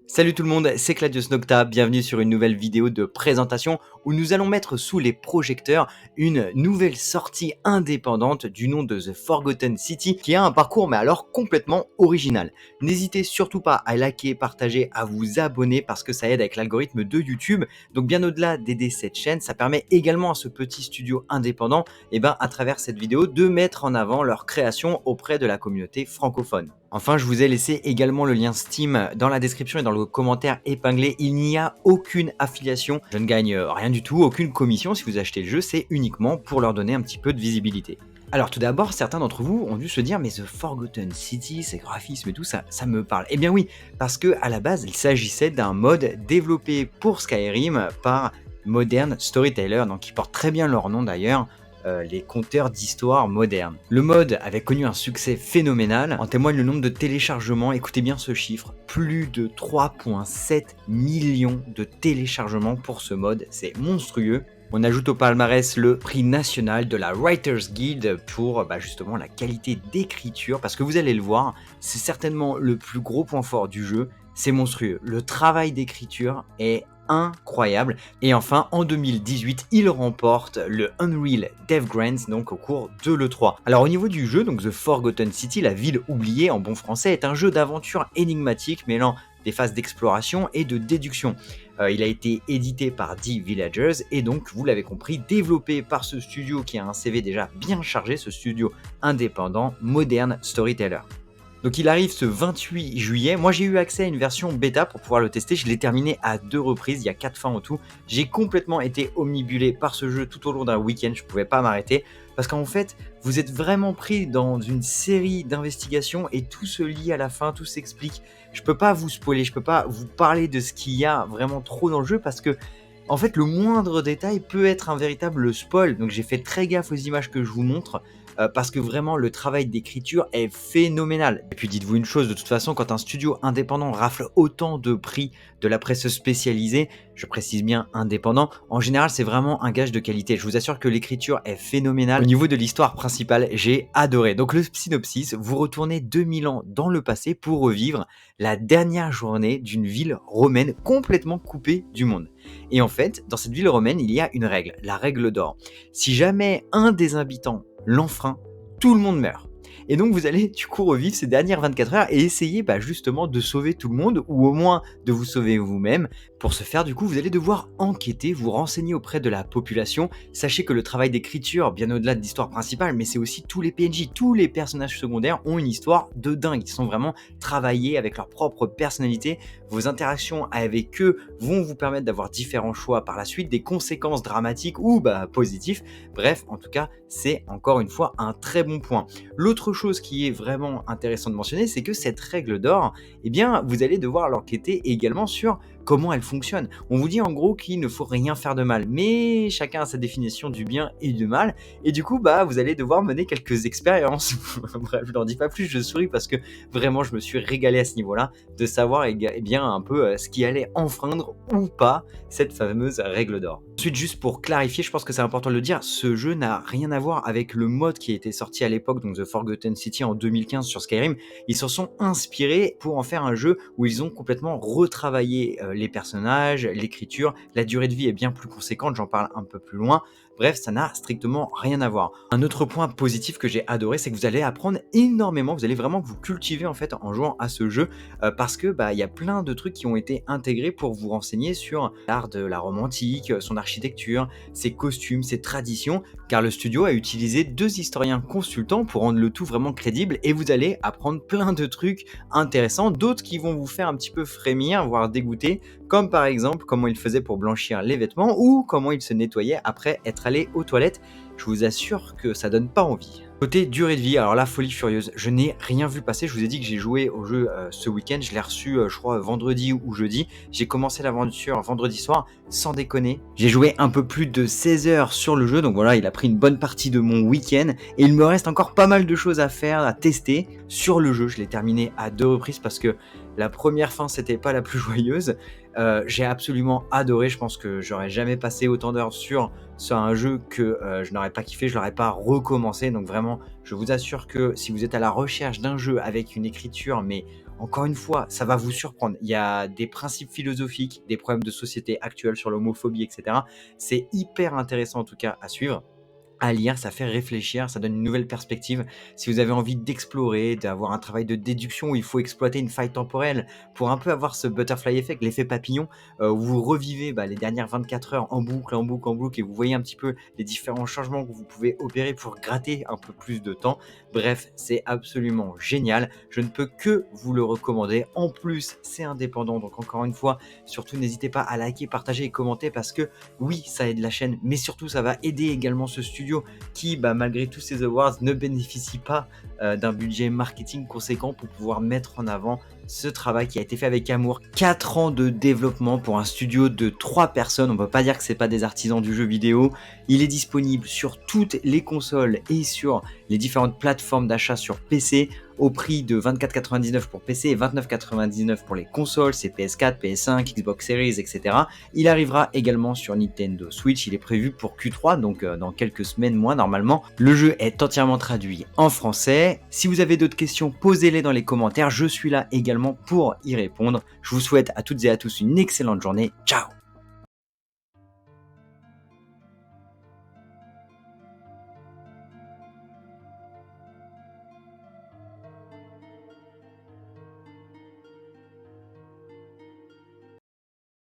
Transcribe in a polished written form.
Salut tout le monde, c'est Claudius Nocta, bienvenue sur une nouvelle vidéo de présentation où nous allons mettre sous les projecteurs une nouvelle sortie indépendante du nom de The Forgotten City qui a un parcours mais alors complètement original. N'hésitez surtout pas à liker, partager, à vous abonner parce que ça aide avec l'algorithme de YouTube. Donc bien au-delà d'aider cette chaîne, ça permet également à ce petit studio indépendant à travers cette vidéo de mettre en avant leur création auprès de la communauté francophone. Enfin, je vous ai laissé également le lien Steam dans la description et dans le commentaire épinglé. Il n'y a aucune affiliation, je ne gagne rien du tout, aucune commission si vous achetez le jeu, c'est uniquement pour leur donner un petit peu de visibilité. Alors tout d'abord, certains d'entre vous ont dû se dire mais The Forgotten City, ces graphismes et tout ça, ça me parle. Eh bien oui, parce que à la base, il s'agissait d'un mode développé pour Skyrim par Modern Storyteller, donc qui porte très bien leur nom d'ailleurs. Les conteurs d'histoire modernes. Le mode avait connu un succès phénoménal, en témoigne le nombre de téléchargements, écoutez bien ce chiffre, plus de 3,7 millions de téléchargements pour ce mode, c'est monstrueux. On ajoute au palmarès le prix national de la Writers Guild pour justement la qualité d'écriture, parce que vous allez le voir, c'est certainement le plus gros point fort du jeu, c'est monstrueux. Le travail d'écriture est incroyable. Et enfin, en 2018, il remporte le Unreal Dev Grants, donc au cours de l'E3. Alors au niveau du jeu, donc The Forgotten City, la ville oubliée en bon français, est un jeu d'aventure énigmatique mêlant des phases d'exploration et de déduction. Il a été édité par The Villagers et donc, vous l'avez compris, développé par ce studio qui a un CV déjà bien chargé, ce studio indépendant Modern Storyteller. Donc il arrive ce 28 juillet, moi j'ai eu accès à une version bêta pour pouvoir le tester, je l'ai terminé à 2 reprises, il y a 4 fins en tout. J'ai complètement été omnibulé par ce jeu tout au long d'un week-end, je ne pouvais pas m'arrêter. Parce qu'en fait, vous êtes vraiment pris dans une série d'investigations et tout se lie à la fin, tout s'explique. Je peux pas vous spoiler, je peux pas vous parler de ce qu'il y a vraiment trop dans le jeu parce que en fait, le moindre détail peut être un véritable spoil. Donc j'ai fait très gaffe aux images que je vous montre parce que vraiment le travail d'écriture est phénoménal. Et puis dites-vous une chose, de toute façon, quand un studio indépendant rafle autant de prix de la presse spécialisée, je précise bien indépendant, en général c'est vraiment un gage de qualité. Je vous assure que l'écriture est phénoménale. Au niveau de l'histoire principale, j'ai adoré. Donc le synopsis, vous retournez 2000 ans dans le passé pour revivre la dernière journée d'une ville romaine complètement coupée du monde. Et en fait, dans cette ville romaine, il y a une règle, la règle d'or. Si jamais un des habitants l'enfreint, tout le monde meurt. Et donc vous allez du coup revivre ces dernières 24 heures et essayer justement de sauver tout le monde ou au moins de vous sauver vous-même. Pour ce faire, du coup, vous allez devoir enquêter, vous renseigner auprès de la population. Sachez que le travail d'écriture, bien au-delà de l'histoire principale, mais c'est aussi tous les PNJ, tous les personnages secondaires ont une histoire de dingue. Ils sont vraiment travaillés avec leur propre personnalité. Vos interactions avec eux vont vous permettre d'avoir différents choix par la suite, des conséquences dramatiques ou positives. Bref, en tout cas, c'est encore une fois un très bon point. L'autre chose qui est vraiment intéressant de mentionner, c'est que cette règle d'or, vous allez devoir l'enquêter également sur comment elle fonctionne. On vous dit en gros qu'il ne faut rien faire de mal, mais chacun a sa définition du bien et du mal, et du coup, vous allez devoir mener quelques expériences. Bref, je n'en dis pas plus, je souris parce que vraiment, je me suis régalé à ce niveau-là, de savoir un peu ce qui allait enfreindre ou pas cette fameuse règle d'or. Ensuite, juste pour clarifier, je pense que c'est important de le dire, ce jeu n'a rien à voir avec le mode qui a été sorti à l'époque, donc The Forgotten City en 2015 sur Skyrim. Ils s'en sont inspirés pour en faire un jeu où ils ont complètement retravaillé les personnages, l'écriture, la durée de vie est bien plus conséquente, j'en parle un peu plus loin. Bref, ça n'a strictement rien à voir. Un autre point positif que j'ai adoré, c'est que vous allez apprendre énormément, vous allez vraiment vous cultiver en fait en jouant à ce jeu parce que il y a plein de trucs qui ont été intégrés pour vous renseigner sur l'art de la Rome antique, son architecture, ses costumes, ses traditions, car le studio a utilisé 2 historiens consultants pour rendre le tout vraiment crédible et vous allez apprendre plein de trucs intéressants, d'autres qui vont vous faire un petit peu frémir, voire dégoûter, comme par exemple comment il faisait pour blanchir les vêtements ou comment il se nettoyait après être allé aux toilettes. Je vous assure que ça donne pas envie. Côté durée de vie, alors la folie furieuse, je n'ai rien vu passer, je vous ai dit que j'ai joué au jeu ce week-end, je l'ai reçu je crois vendredi ou jeudi, j'ai commencé l'aventure vendredi soir, sans déconner, j'ai joué un peu plus de 16 heures sur le jeu, donc voilà, il a pris une bonne partie de mon week-end, et il me reste encore pas mal de choses à faire, à tester sur le jeu, je l'ai terminé à 2 reprises parce que La première fin, c'était pas la plus joyeuse. J'ai absolument adoré, je pense que j'aurais jamais passé autant d'heures sur un jeu que, je n'aurais pas kiffé, je l'aurais pas recommencé. Donc vraiment, je vous assure que si vous êtes à la recherche d'un jeu avec une écriture, mais encore une fois, ça va vous surprendre. Il y a des principes philosophiques, des problèmes de société actuels sur l'homophobie et cetera. C'est hyper intéressant en tout cas à suivre, à lire, ça fait réfléchir, ça donne une nouvelle perspective. Si vous avez envie d'explorer, d'avoir un travail de déduction où il faut exploiter une faille temporelle pour un peu avoir ce butterfly effect, l'effet papillon, où vous revivez les dernières 24 heures en boucle, en boucle, en boucle, et vous voyez un petit peu les différents changements que vous pouvez opérer pour gratter un peu plus de temps. Bref, c'est absolument génial. Je ne peux que vous le recommander. En plus, c'est indépendant, donc encore une fois, surtout n'hésitez pas à liker, partager et commenter parce que oui, ça aide la chaîne, mais surtout ça va aider également ce studio qui, malgré tous ces awards, ne bénéficie pas d'un budget marketing conséquent pour pouvoir mettre en avant ce travail qui a été fait avec amour. 4 ans de développement pour un studio de 3 personnes, on ne peut pas dire que c'est pas des artisans du jeu vidéo. Il est disponible sur toutes les consoles et sur les différentes plateformes d'achat sur PC au prix de 24,99 pour PC et 29,99 pour les consoles, c'est PS4, PS5, Xbox Series, etc. Il arrivera également sur Nintendo Switch, il est prévu pour Q3, donc dans quelques semaines moins normalement. Le jeu est entièrement traduit en français. Si vous avez d'autres questions, posez-les dans les commentaires, je suis là également pour y répondre. Je vous souhaite à toutes et à tous une excellente journée. Ciao!